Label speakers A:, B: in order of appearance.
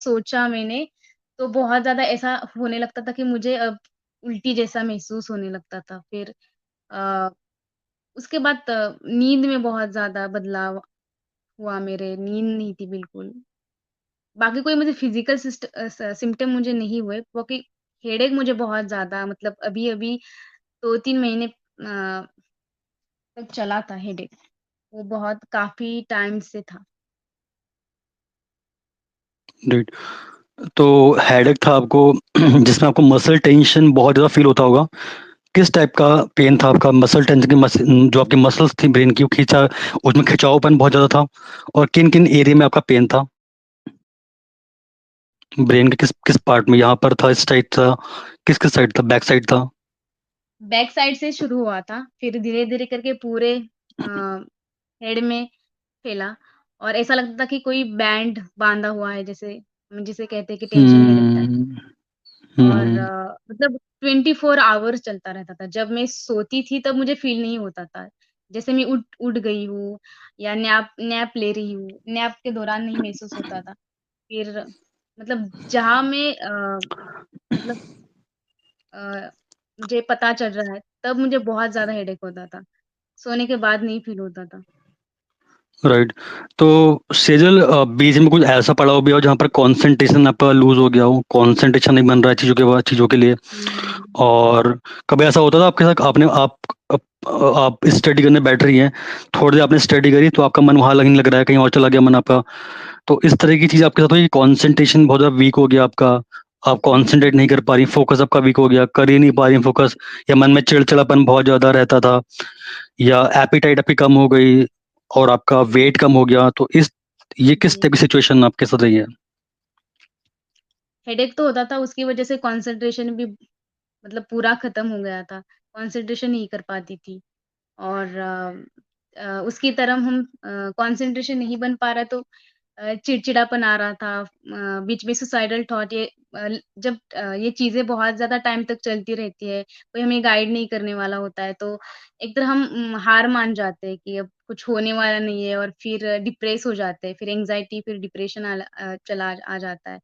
A: सोचा मैंने, तो बहुत ज़्यादा ऐसा होने लगता था कि मुझे अब उल्टी जैसा महसूस होने लगता था। फिर अ, उसके बाद नींद में बहुत ज़्यादा बदलाव हुआ मेरे, नींद नहीं थी बिल्कुल। बाकी कोई मुझे फिज़िकल सिम्पटम मुझे नहीं हुए, बाकी हेडेक मुझे बहुत ज़्यादा मतलब अभी-अभी 2-3 महीने तक चला था हेडेक। वो बहुत काफ़ी टाइम से था।
B: राइट। तो हेडेक था आपको जिसमें आपको मसल टेंशन बहुत ज़्यादा फील होता होगा। किस टाइप का पेन था आपका? मसल टेंशन की जो आपकी मसल्स थी ब्रेन की वो खींचा, उसमें खिंचावपन बहुत ज़्यादा था? और किन-किन एरिया में आपका पेन था? ब्रेन के किस किस पार्ट में? यहाँ पर था, इस साइड था, किस-किस साइड था? बैक साइड था?
A: बैक साइड से शुरू हुआ था, फिर धीरे-धीरे करके पूरे अ, हेड में फैला और ऐसा लगता था कि कोई बैंड बाँधा हुआ है जैसे जिसे कहते हैं कि टेंशन हेडेक टाइप।
B: हुँ,
A: और
B: हुँ,
A: मतलब 24 आवर्स चलता रहता था। जब मैं सोती थी तब मुझे फ़ील नहीं होता था। जैसे मैं उठ उठ गई हूँ या नैप नैप ले रही हूँ, नैप के दौरान नहीं महसूस होता था। फिर मतलब जहाँ मैं मतलब मुझे पता चल रहा है, तब मुझे बहुत ज़्यादा हेडेक होता था। सोने के बाद नहीं फ़ील होता था।
B: राइट। तो सेजल बीच में कुछ ऐसा पड़ा हो भी हो जहाँ पर कंसंट्रेशन आपका लूज़ हो गया हो, कंसंट्रेशन नहीं बन रहा है चीज़ों के लिए?
A: हुँ,
B: और कभी ऐसा होता था आपके साथ आपने आप स्टडी करने बैठ रही हैं, थोड़ी देर आपने स्टडी करी तो आपका मन वहाँ लगने लग रहा है, कहीं और चला गया मन आपका। तो इस तरह की चीज़ आपके साथ हुई? कंसंट्रेशन बहुत ज़्यादा वीक हो गया आपका, आप कंसंट्रेट नहीं कर पा रही, फोकस आपका वीक हो गया, कर ही नहीं पा रही फोकस, या मन में चिड़चिड़ापन बहुत ज़्यादा रहता था, या एपेटाइट आपकी कम हो गई और आपका वेट कम हो गया, तो इस ये किस
A: जी।
B: टाइप की सिचुएशन आपके साथ रही है?
A: हेडेक तो होता था उसकी वज़ह से कंसंट्रेशन भी मतलब पूरा खत्म हो गया था। कंसंट्रेशन नहीं कर पाती थी और उसकी तरह हम कंसंट्रेशन नहीं बन पा रहा तो चिड़चिड़ापन आ रहा था। बीच में सुसाइडल थॉट ये जब ये चीज़ें बहुत ज़्यादा टाइम तक चलती रहती है, कोई हमें गाइड नहीं करने वाला होता है, तो एक तरह हम हार मान जाते हैं कि अब कुछ होने वाला नहीं है और फिर डिप्रेस हो जाते हैं, फिर एंग्ज़ायटी, फिर डिप्रेशन चला आ जाता है।